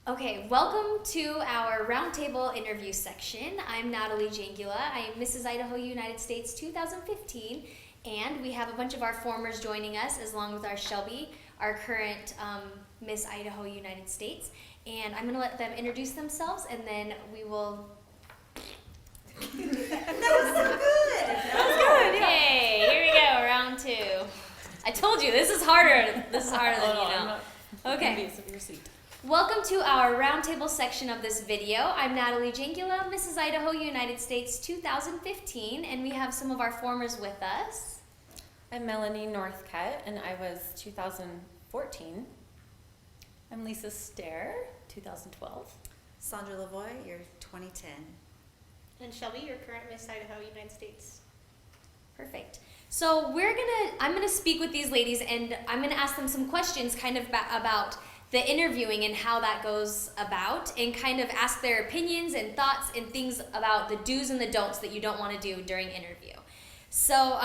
Okay, welcome to our roundtable interview section. I'm Natalie Jangula. I am Mrs. Idaho United States 2015, and we have a bunch of our formers joining us, along with our Shelby, our current Miss Idaho United States. And I'm going to let them introduce themselves, and then we will... That was so good! That was good, yeah. Okay, here we go, round two. I told you, this is harder. This is harder than you know. Okay. Welcome to our roundtable section of this video. I'm Natalie Jangula, Mrs. Idaho United States 2015, and we have some of our formers with us. I'm Melanie Northcutt, and I was 2014. I'm Lisa Stair, 2012. Sandra Lavoie, you're 2010. And Shelby, your current Miss Idaho United States. Perfect. So I'm gonna speak with these ladies, and I'm gonna ask them some questions kind of about the interviewing and how that goes about, and kind of ask their opinions and thoughts and things about the do's and the don'ts that you don't want to do during interview. So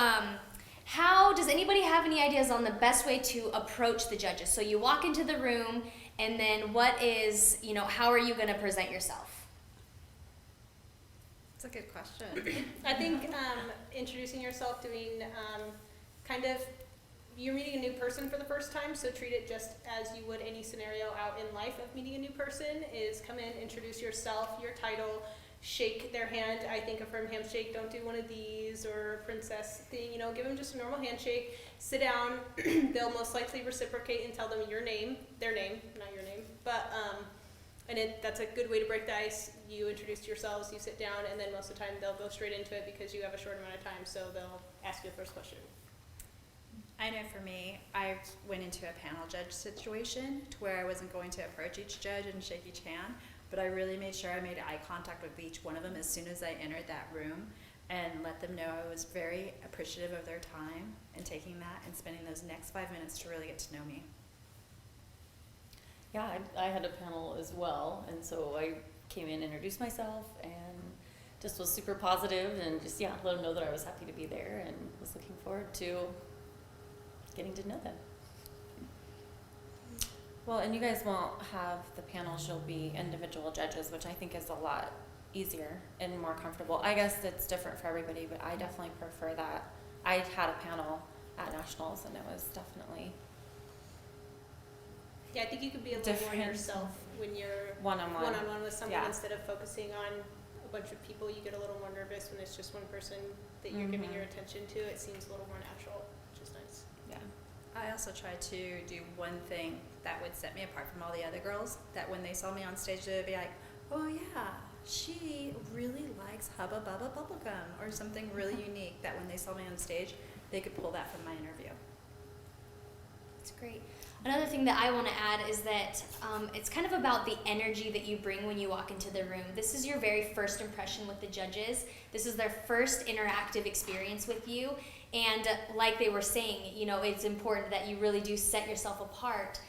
how does anybody have any ideas on the best way to approach the judges? So you walk into the room, and then how are you going to present yourself? That's a good question. I think introducing yourself, doing you're meeting a new person for the first time, so treat it just as you would any scenario out in life of meeting a new person. Is come in, introduce yourself, your title, shake their hand. I think a firm handshake, don't do one of these or a princess thing, give them just a normal handshake, sit down. They'll most likely reciprocate and tell them their name, not your name, but that's a good way to break the ice. You introduce yourselves, you sit down, and then most of the time they'll go straight into it because you have a short amount of time, so they'll ask you the first question. I know for me, I went into a panel judge situation to where I wasn't going to approach each judge and shake each hand, but I really made sure I made eye contact with each one of them as soon as I entered that room and let them know I was very appreciative of their time and taking that and spending those next 5 minutes to really get to know me. Yeah, I had a panel as well, and so I came in, introduced myself, and just was super positive and just, let them know that I was happy to be there and was looking forward to getting to know them. Well, and you guys won't have the panels, you'll be individual judges, which I think is a lot easier and more comfortable. I guess it's different for everybody, but I definitely prefer that. I had a panel at Nationals, and it was definitely Yeah, I think you could be a little more different yourself when you're one-on-one with someone Yeah. instead of focusing on a bunch of people. You get a little more nervous when it's just one person that you're giving your attention to. It seems a little more natural, which is nice. Yeah. I also tried to do one thing that would set me apart from all the other girls, that when they saw me on stage, they'd be like, oh yeah, she really likes Hubba Bubba Bubblegum, or something really unique, that when they saw me on stage, they could pull that from my interview. That's great. Another thing that I want to add is that it's kind of about the energy that you bring when you walk into the room. This is your very first impression with the judges. This is their first interactive experience with you. And like they were saying, it's important that you really do set yourself apart.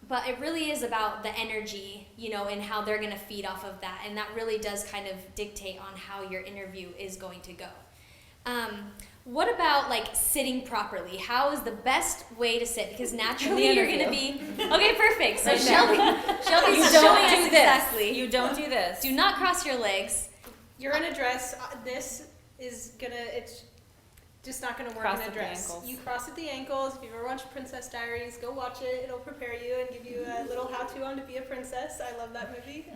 But it really is about the energy, and how they're going to feed off of that. And that really does kind of dictate on how your interview is going to go. What about sitting properly? How is the best way to sit? Because naturally you're going to be... Okay, perfect. So Shelby's showing us exactly. You don't do this. Do not cross your legs. You're in a dress. This is it's just not gonna work Cross in a at the dress. ankles. You cross at the ankles. If you've ever watched Princess Diaries, go watch it. It'll prepare you and give you a little how-to on to be a princess. I love that movie.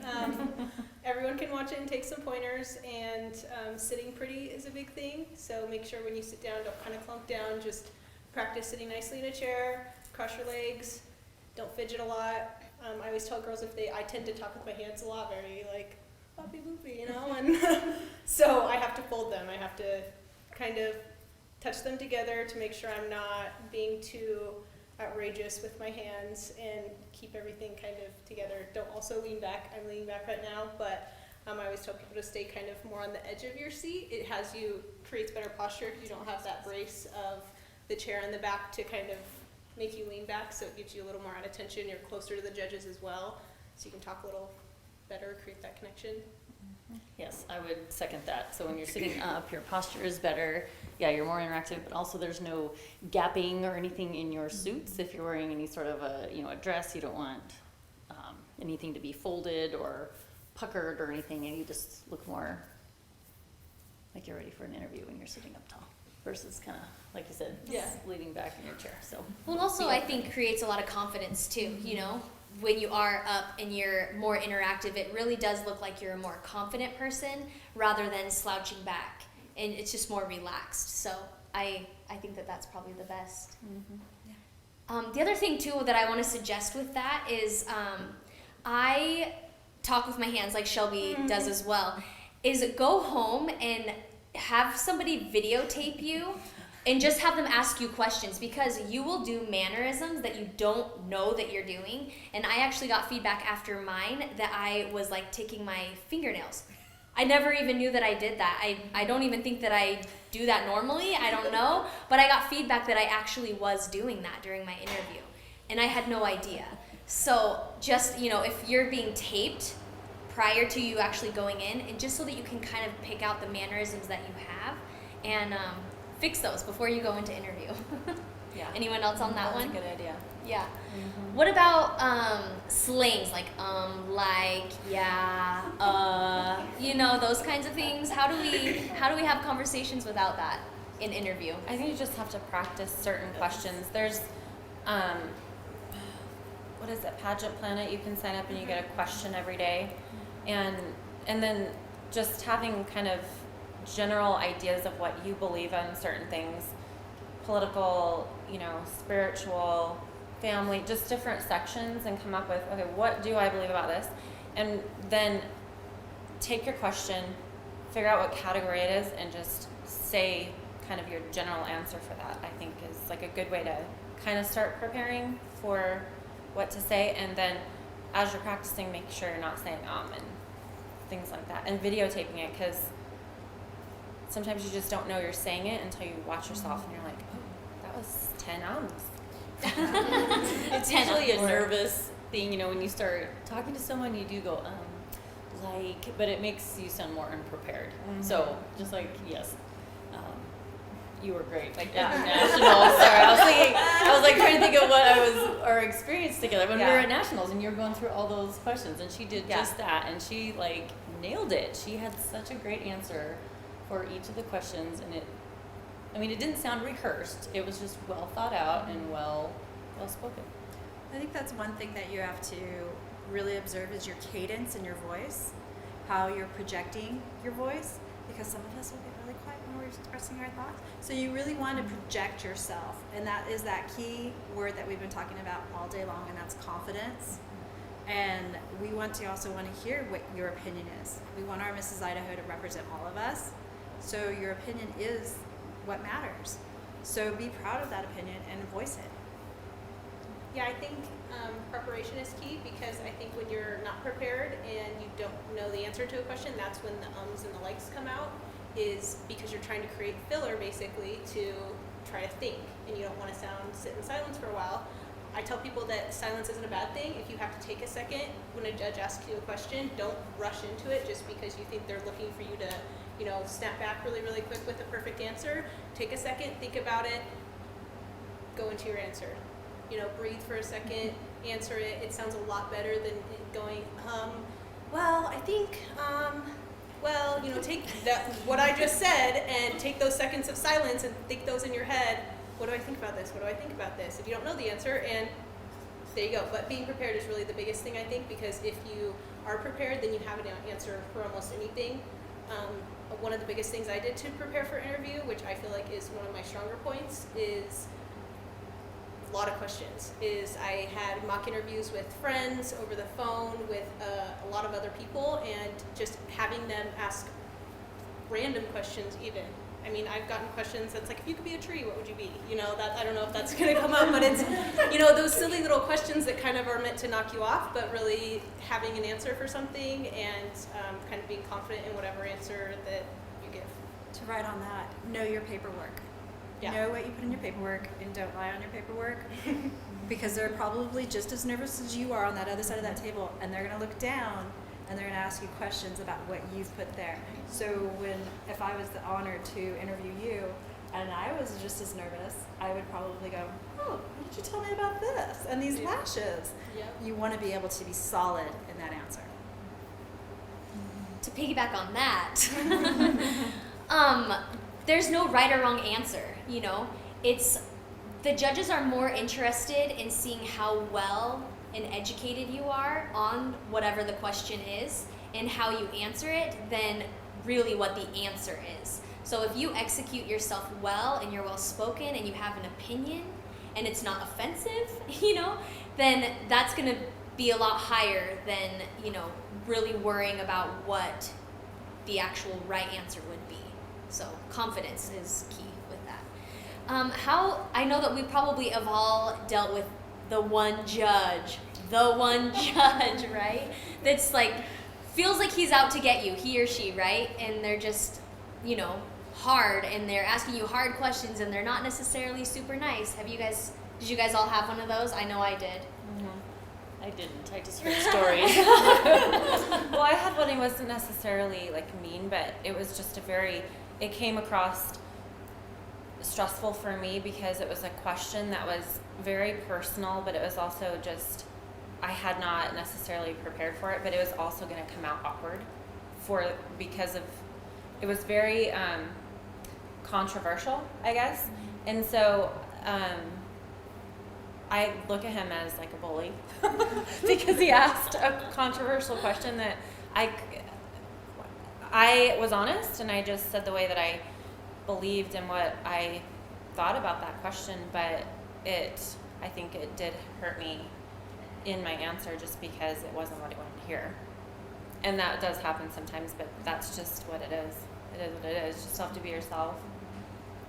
Everyone can watch it and take some pointers. And sitting pretty is a big thing. So make sure when you sit down, don't kind of clunk down. Just practice sitting nicely in a chair. Cross your legs. Don't fidget a lot. I always tell girls I tend to talk with my hands a lot, very boppy boopy, and so I have to fold them. I have to kind of touch them together to make sure I'm not being too outrageous with my hands and keep everything kind of together. Don't also lean back. I'm leaning back right now, but I always tell people to stay kind of more on the edge of your seat. It creates better posture if you don't have that brace of the chair in the back to kind of make you lean back, so it gives you a little more out of tension. You're closer to the judges as well, so you can talk a little better, create that connection. Yes, I would second that. So when you're sitting up, your posture is better. Yeah, you're more interactive, but also there's no gapping or anything in your suits. If you're wearing any sort of a dress, you don't want anything to be folded or puckered or anything, and you just look more like you're ready for an interview when you're sitting up tall versus kind of, like you said, leaning back in your chair. So, Well, also I think creates a lot of confidence too, you know? When you are up and you're more interactive, it really does look like you're a more confident person rather than slouching back. And it's just more relaxed. So I think that that's probably the best. The other thing too that I want to suggest with that is I talk with my hands like Shelby does as well, is go home and have somebody videotape you and just have them ask you questions, because you will do mannerisms that you don't know that you're doing. And I actually got feedback after mine that I was like taking my fingernails. I never even knew that I did that. I don't even think that I do that normally. I don't know. But I got feedback that I actually was doing that during my interview. And I had no idea. So just, you know, if you're being taped prior to you actually going in, and just so that you can kind of pick out the mannerisms that you have and fix those before you go into interview. Yeah. Anyone else on that That's one? a good idea. Yeah. What about slangs like yeah, you know, those kinds of things? How do we have conversations without that in interview? I think you just have to practice certain questions. There's, what is it, Pageant Planet? You can sign up and you get a question every day, and then just having kind of general ideas of what you believe in certain things, political, you know, spiritual, family, just different sections, and come up with, okay, what do I believe about this? And then take your question, figure out what category it is, and just say kind of your general answer for that. I think is like a good way to kind of start preparing for what to say. And then as you're practicing, make sure you're not saying and things like that, and videotaping it, because sometimes you just don't know you're saying it until you watch yourself and you're like, oh, that was 10 it's usually a nervous thing, you know, when you start talking to someone, you do go, but it makes you sound more unprepared. So, just like, yes, you were great. Like, at Nationals, sorry, I was like trying to think of what our experience together when we were at Nationals, and you were going through all those questions, and she did just that, and she, like, nailed it. She had such a great answer for each of the questions, and it didn't sound rehearsed. It was just well thought out and well spoken. I think that's one thing that you have to really observe is your cadence in your voice, how you're projecting your voice, because some of us will get really quiet when we're expressing our thoughts. So you really want to project yourself, and that is that key word that we've been talking about all day long, and that's confidence. And we want to hear what your opinion is. We want our Mrs. Idaho to represent all of us. So your opinion is what matters. So be proud of that opinion and voice it. Yeah, I think preparation is key, because I think when you're not prepared and you don't know the answer to a question, that's when the ums and the likes come out, is because you're trying to create filler basically to try to think, and you don't want to sit in silence for a while. I tell people that silence isn't a bad thing. If you have to take a second when a judge asks you a question, don't rush into it just because you think they're looking for you to, you know, snap back really, really quick with the perfect answer. Take a second, think about it, go into your answer. You know, breathe for a second, answer it. It sounds a lot better than it going, well, I think, well, you know, take that what I just said and take those seconds of silence and think those in your head. What do I think about this? What do I think about this? If you don't know the answer, and there you go. But being prepared is really the biggest thing, I think, because if you are prepared, then you have an answer for almost anything. One of the biggest things I did to prepare for interview, which I feel like is one of my stronger points, is a lot of questions. Is I had mock interviews with friends over the phone, with a lot of other people, and just having them ask random questions even. I mean, I've gotten questions that's like, if you could be a tree, what would you be? You know, that I don't know if that's going to come up, but it's, you know, those silly little questions that kind of are meant to knock you off, but really having an answer for something and kind of being confident in whatever answer that you give. To write on that, know your paperwork. Yeah. Know what you put in your paperwork, and don't lie on your paperwork, because they're probably just as nervous as you are on that other side of that table, and they're going to look down and they're going to ask you questions about what you've put there. So if I was the honored to interview you, and I was just as nervous, I would probably go, oh, why did you tell me about this and these Yeah. lashes? Yep. You want to be able to be solid in that answer. To piggyback on that, there's no right or wrong answer, you know? It's, the judges are more interested in seeing how well and educated you are on whatever the question is and how you answer it than really what the answer is. So if you execute yourself well and you're well spoken and you have an opinion and it's not offensive, you know, then that's going to be a lot higher than, you know, really worrying about what the actual right answer would be. So confidence is key with that. How, I know that we probably have all dealt with the one judge, right? That's like, feels like he's out to get you, he or she, right? And they're just, you know, hard, and they're asking you hard questions, and they're not necessarily super nice. Did you guys all have one of those? I know I did. I didn't. I just heard stories. Well, I had one. It wasn't necessarily like mean, but it was just it came across stressful for me because it was a question that was very personal, but it was also just, I had not necessarily prepared for it, but it was also going to come out awkward because it was very controversial, I guess. And so I look at him as like a bully because he asked a controversial question that I was honest, and I just said the way that I believed and what I thought about that question, but I think it did hurt me in my answer just because it wasn't what I wanted to hear. And that does happen sometimes, but that's just what it is. It is what it is. You just have to be yourself.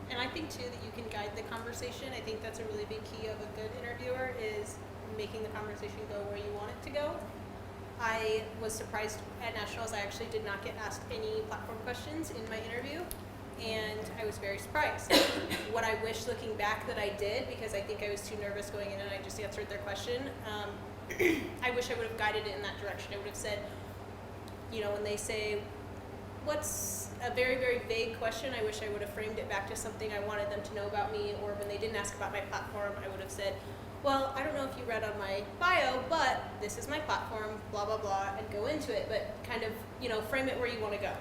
And I think too that you can guide the conversation. I think that's a really big key of a good interviewer is making the conversation go where you want it to go. I was surprised at Nationals. I actually did not get asked any platform questions in my interview, and I was very surprised. What I wish looking back that I did, because I think I was too nervous going in and I just answered their question, I wish I would have guided it in that direction. I would have said, you know, when they say, what's a very, very vague question, I wish I would have framed it back to something I wanted them to know about me, or when they didn't ask about my platform, I would have said, well, I don't know if you read on my bio, but this is my platform, blah, blah, blah, and go into it, but kind of, you know, frame it where you want to go.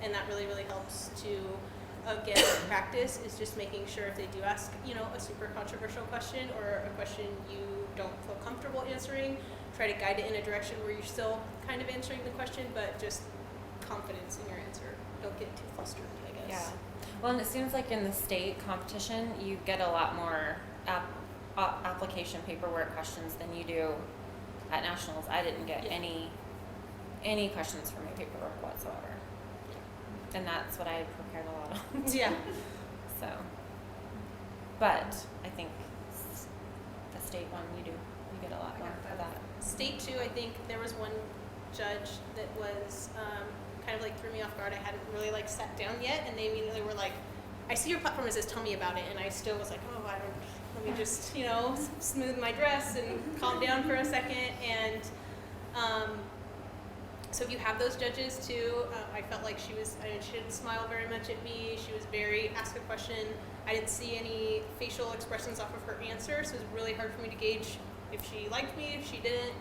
And that really, really helps to, again, practice is just making sure if they do ask, you know, a super controversial question or a question you don't feel comfortable answering, try to guide it in a direction where you're still kind of answering the question, but just confidence in your answer. Don't get too flustered, I guess. Yeah. Well, and it seems like in the state competition, you get a lot more application paperwork questions than you do at nationals. I didn't get any questions for my paperwork whatsoever, and that's what I had prepared a lot of. Yeah. So, but I think the state one you get a lot more for that. State 2, I think there was one judge that was kind of like threw me off guard. I hadn't really like sat down yet, and they immediately were like, I see your platform, it says tell me about it, and I still was like, oh, let me just, you know, smooth my dress and calm down for a second. And so if you have those judges too, I felt like she didn't smile very much at me. She was very, ask a question. I didn't see any facial expressions off of her answer, so it was really hard for me to gauge if she liked me, if she didn't.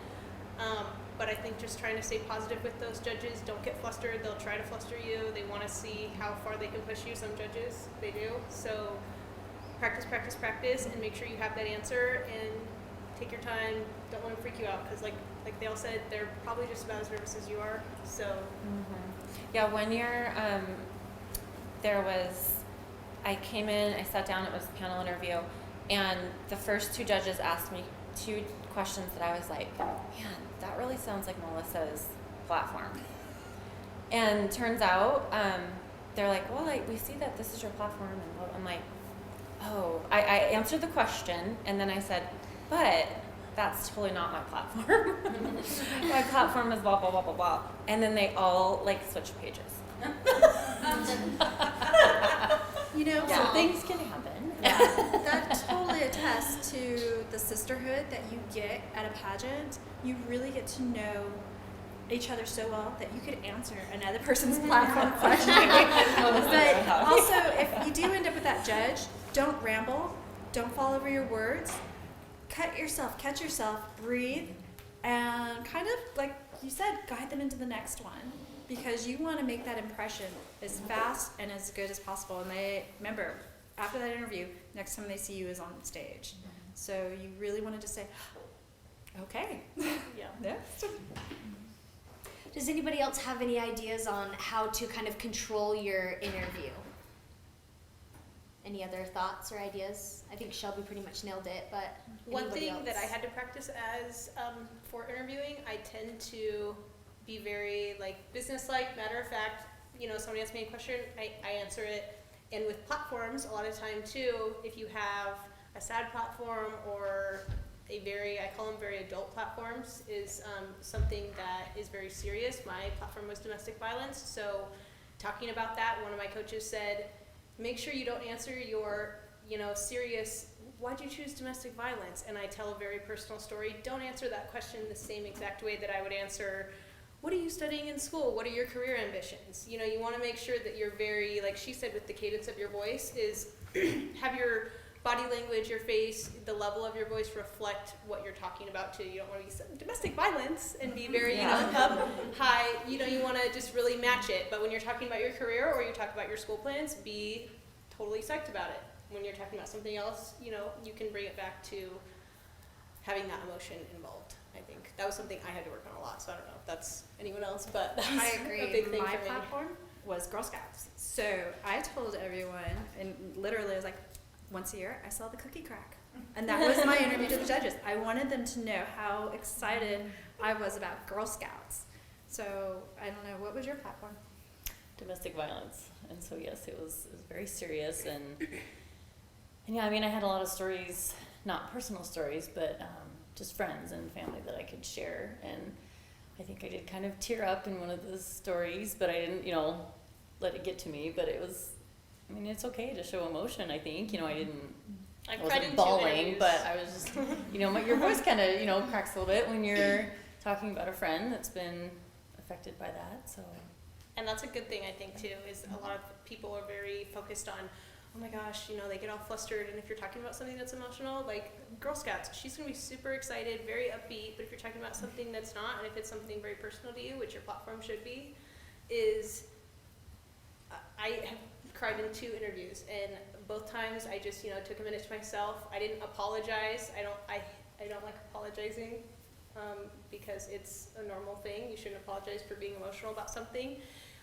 But I think just trying to stay positive with those judges. Don't get flustered. They'll try to fluster you. They want to see how far they can push you. Some judges, they do. So practice, practice, practice, and make sure you have that answer, and take your time. Don't let them freak you out, because like they all said, they're probably just about as nervous as you are. So Yeah, 1 year I came in, I sat down, it was a panel interview, and the first two judges asked me 2 questions that I was like, man, that really sounds like Melissa's platform. And turns out, they're like, well, we see that this is your platform, and I'm like, oh, I answered the question, and then I said, but that's totally not my platform. My platform is blah, blah, blah, blah, blah. And then they all switched pages. You know, Yeah. so Things can happen. that totally attests to the sisterhood that you get at a pageant. You really get to know each other so well that you could answer another person's platform question. But also, if you do end up with that judge, don't ramble, don't fall over your words. Catch yourself, breathe, and kind of, like you said, guide them into the next one. Because you want to make that impression as fast and as good as possible. And they, remember, after that interview, next time they see you is on stage. So you really want to just say, okay, Yeah. next. Does anybody else have any ideas on how to kind of control your interview? Any other thoughts or ideas? I think Shelby pretty much nailed it, but One anybody thing else? that I had to practice as for interviewing, I tend to be very like business-like, matter of fact. You know, somebody asks me a question, I answer it. And with platforms, a lot of time too, if you have a sad platform or a very, I call them very adult platforms, is something that is very serious. My platform was domestic violence, so talking about that, one of my coaches said, make sure you don't answer your, serious, why'd you choose domestic violence? And I tell a very personal story. Don't answer that question the same exact way that I would answer, what are you studying in school? What are your career ambitions? You want to make sure that you're very, like she said, with the cadence of your voice, is have your body language, your face, the level of your voice reflect what you're talking about too. You don't want to be domestic violence and be very, up high. You want to just really match it. But when you're talking about your career or you talk about your school plans, be totally psyched about it. When you're talking about something else, you can bring it back to having that emotion involved. I think that was something I had to work on a lot. So I don't know if that's anyone else, but that was I agree. a big thing My for me. platform was Girl Scouts. So I told everyone, and literally I was like, once a year I saw the cookie crack. And that was my interview to the judges. I wanted them to know how excited I was about Girl Scouts. So I don't know, what was your platform? Domestic violence. And so yes, it was very serious, and yeah, I mean, I had a lot of stories, not personal stories, but just friends and family that I could share. And I think I did kind of tear up in one of the stories, but I didn't, let it get to me. But it was, I mean, it's okay to show emotion, I think. I I cried wasn't in 2 bawling, interviews. but I was just, your voice kind of, cracks a little bit when you're talking about a friend that's been affected by that. So. And that's a good thing, I think, too, is a lot of people are very focused on, oh my gosh, they get all flustered. And if you're talking about something that's emotional, like Girl Scouts, she's going to be super excited, very upbeat. But if you're talking about something that's not, and if it's something very personal to you, which your platform should be, is I have cried in 2 interviews. And both times I just, took a minute to myself. I didn't apologize. I don't like apologizing because it's a normal thing. You shouldn't apologize for being emotional about something.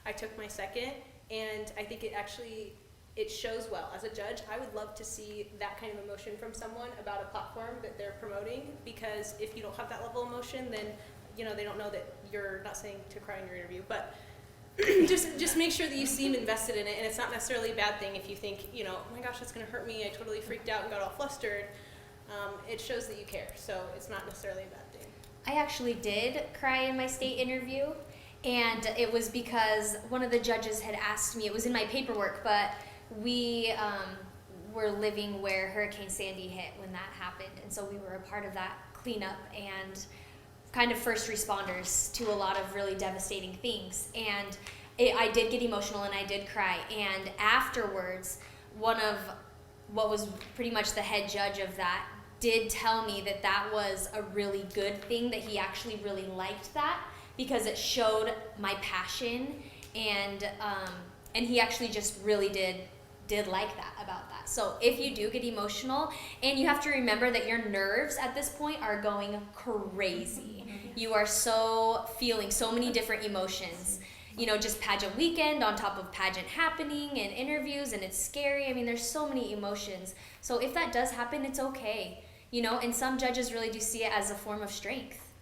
I took my second, and I think it shows well. As a judge, I would love to see that kind of emotion from someone about a platform that they're promoting, because if you don't have that level of emotion, then they don't know that you're not saying to cry in your interview, but just make sure that you seem invested in it. And it's not necessarily a bad thing if you think, oh my gosh, that's going to hurt me, I totally freaked out and got all flustered. It shows that you care, so it's not necessarily a bad thing. I actually did cry in my state interview, and it was because one of the judges had asked me, it was in my paperwork, but we were living where Hurricane Sandy hit when that happened, and so we were a part of that cleanup and kind of first responders to a lot of really devastating things. And I did get emotional and I did cry, and afterwards, one of what was pretty much the head judge of that did tell me that that was a really good thing, that he actually really liked that because it showed my passion, and he actually just really did like that about that. So if you do get emotional, and you have to remember that your nerves at this point are going crazy. You are feeling so many different emotions. Just pageant weekend on top of pageant happening and interviews, and it's scary. I mean, there's so many emotions. So if that does happen, it's okay. And some judges really do see it as a form of strength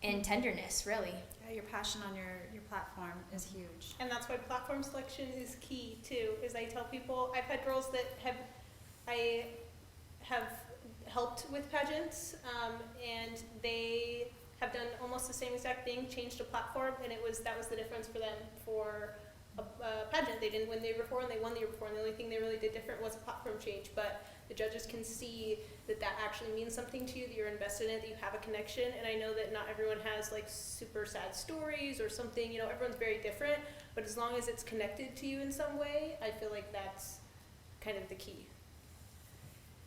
and tenderness, really. Yeah, your passion on your platform is huge. And that's why platform selection is key too. Is I tell people, I've had girls that I have helped with pageants, and they have done almost the same exact thing, changed a platform, and that was the difference for them for a pageant. They didn't win the year before, and they won the year before, and the only thing they really did different was a platform change. But the judges can see that that actually means something to you, that you're invested in it, that you have a connection. And I know that not everyone has like super sad stories or something, you know, everyone's very different, but as long as it's connected to you in some way, I feel like that's kind of the key.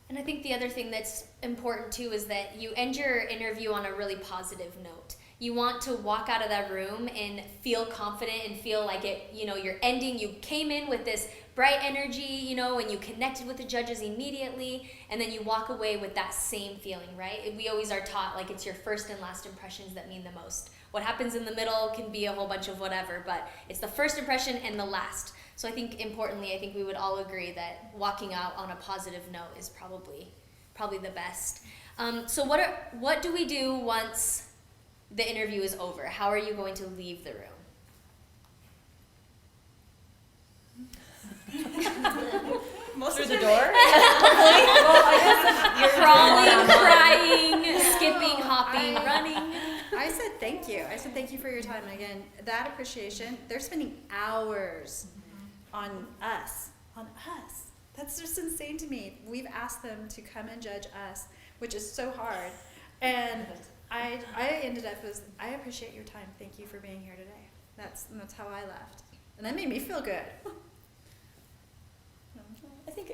And I think the other thing that's important too is that you end your interview on a really positive note. You want to walk out of that room and feel confident and feel like it, you know, you're ending, you came in with this bright energy, you know, and you connected with the judges immediately, and then you walk away with that same feeling, right? We always are taught like it's your first and last impressions that mean the most. What happens in the middle can be a whole bunch of whatever, but it's the first impression and the last. So I think importantly, I think we would all agree that walking out on a positive note is probably the best. So what do we do once the interview is over? How are you going to leave the room? Most Through of the time, door? Crawling, crying, skipping, hopping, running. I said thank you. I said thank you for your time. And again, that appreciation, they're spending hours on us. On us. That's just insane to me. We've asked them to come and judge us, which is so hard. And I ended up as, I appreciate your time. Thank you for being here today. That's how I left. And that made me feel good. I think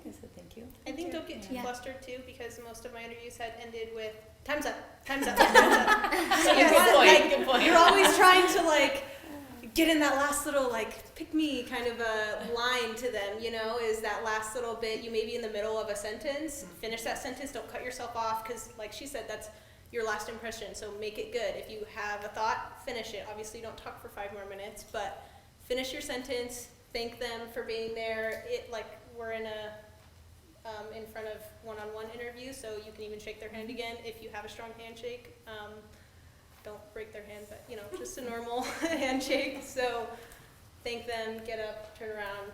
I said thank you. I think don't get too Yeah. flustered too, because most of my interviews had ended with time's up, time's up, time's up. So Yeah, you're, good point, like, good point. you're always trying to like get in that last little like pick me kind of a line to them, you know, is that last little bit. You may be in the middle of a sentence, finish that sentence, don't cut yourself off, because like she said, that's your last impression, so make it good. If you have a thought, finish it. Obviously don't talk for 5 more minutes, but finish your sentence, thank them for being there. We're in in front of one-on-one interview, so you can even shake their hand again if you have a strong handshake. Don't break their hand, but you know, just a normal handshake. So thank them, get up, turn around,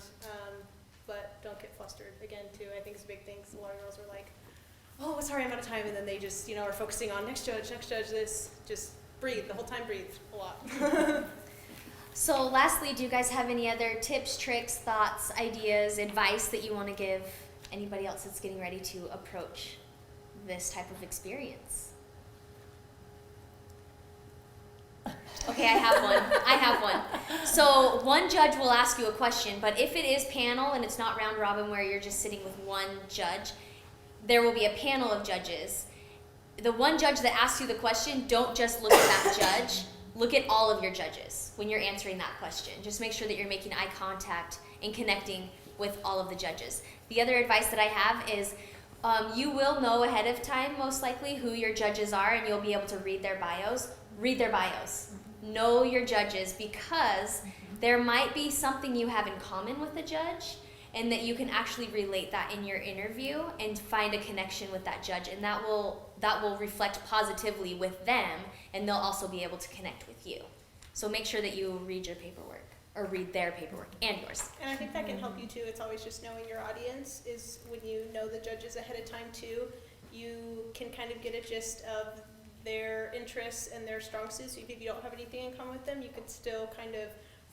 but don't get flustered again too. I think it's a big thing. A lot of girls are like, oh, sorry, I'm out of time, and then they just, you know, are focusing on next judge, this. Just breathe, the whole time breathe a lot. So lastly, do you guys have any other tips, tricks, thoughts, ideas, advice that you want to give anybody else that's getting ready to approach this type of experience? Okay, I have one. So one judge will ask you a question, but if it is panel and it's not round robin where you're just sitting with one judge, there will be a panel of judges. The one judge that asks you the question, don't just look at that judge. Look at all of your judges when you're answering that question. Just make sure that you're making eye contact and connecting with all of the judges. The other advice that I have is you will know ahead of time, most likely, who your judges are, and you'll be able to read their bios. Read their bios. Know your judges, because there might be something you have in common with the judge, and that you can actually relate that in your interview and find a connection with that judge, and that will reflect positively with them, and they'll also be able to connect with you. So make sure that you read your paperwork, or read their paperwork and yours. And I think that can help you too. It's always just knowing your audience. Is when you know the judges ahead of time too, you can kind of get a gist of their interests and their strong suits. So if you don't have anything in common with them, you could still kind of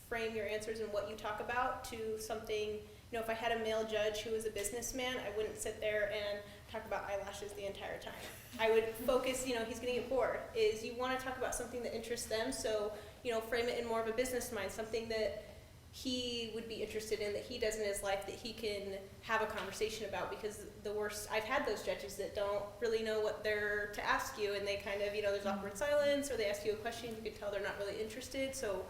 frame your answers and what you talk about to something. You know, if I had a male judge who was a businessman, I wouldn't sit there and talk about eyelashes the entire time. I would focus, you know, he's going to get bored. Is you want to talk about something that interests them, so, you know, frame it in more of a business mind, something that he would be interested in, that he does in his life, that he can have a conversation about. Because the worst, I've had those judges that don't really know what they're to ask you, and they kind of, you know, there's awkward silence, or they ask you a question, you can tell they're not really interested. So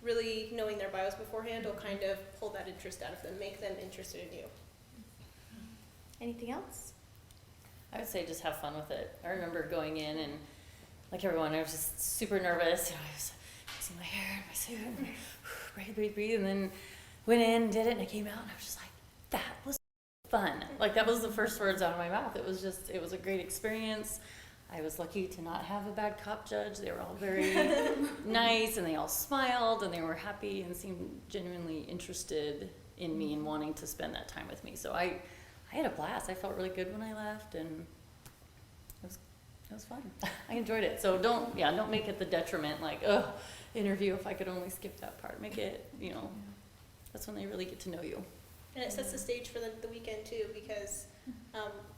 really knowing their bios beforehand will kind of pull that interest out of them, make them interested in you. Anything else? I would say just have fun with it. I remember going in and, like everyone, I was just super nervous. You know, I was fixing my hair and my suit and breathe, and then went in, did it, and I came out, and I was just like, that was fun. Like, that was the first words out of my mouth. It was a great experience. I was lucky to not have a bad cop judge. They were all very nice, and they all smiled, and they were happy and seemed genuinely interested in me and wanting to spend that time with me. So I had a blast. I felt really good when I left, and it was fun. I enjoyed it. So don't make it the detriment, like, interview, if I could only skip that part. Make it, you know, that's when they really get to know you. And it sets the stage for the weekend too, because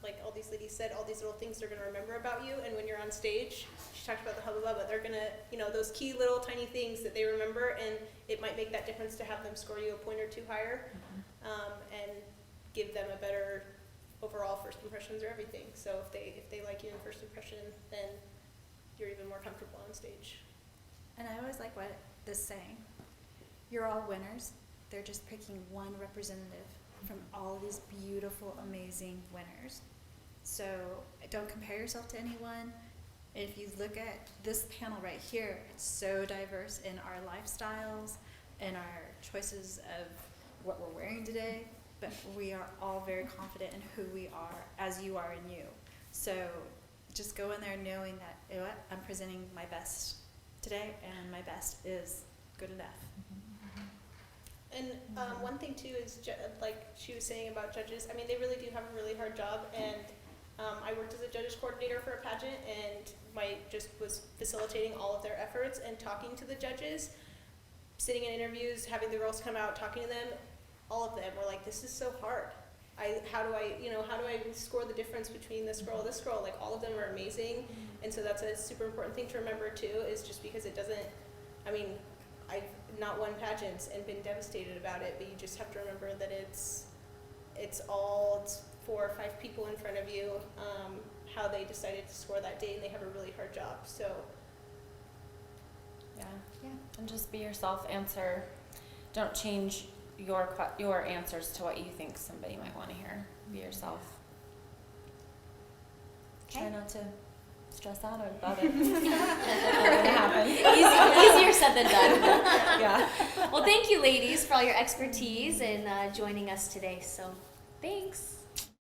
like all these ladies said, all these little things they're gonna remember about you, and when you're on stage, she talked about the hubba bubba, they're gonna, those key little tiny things that they remember, and it might make that difference to have them score you a point or two higher, and give them a better overall first impressions or everything. So if they like you in first impression, then you're even more comfortable on stage. And I always like what this saying. You're all winners. They're just picking one representative from all these beautiful, amazing winners. So don't compare yourself to anyone. If you look at this panel right here, it's so diverse in our lifestyles and our choices of what we're wearing today, but we are all very confident in who we are as you are in you. So just go in there knowing that, you know what, I'm presenting my best today, and my best is good enough. And one thing too is, like she was saying about judges, I mean, they really do have a really hard job, and I worked as a judges coordinator for a pageant, and just was facilitating all of their efforts and talking to the judges, sitting in interviews, having the girls come out, talking to them. All of them were like, this is so hard. How do I score the difference between this girl and this girl? Like, all of them are amazing. And so that's a super important thing to remember too, is just because it doesn't, I mean, I've not won pageants and been devastated about it, but you just have to remember that it's 4 or 5 people in front of you, how they decided to score that day, and they have a really hard job. So Yeah. And just be yourself. Answer. Don't change your answers to what you think somebody might want to hear. Be yourself. Try Okay. not to stress out about it. It's gonna happen. Easier said than done. Yeah. Well, thank you, ladies, for all your expertise and joining us today. So, thanks.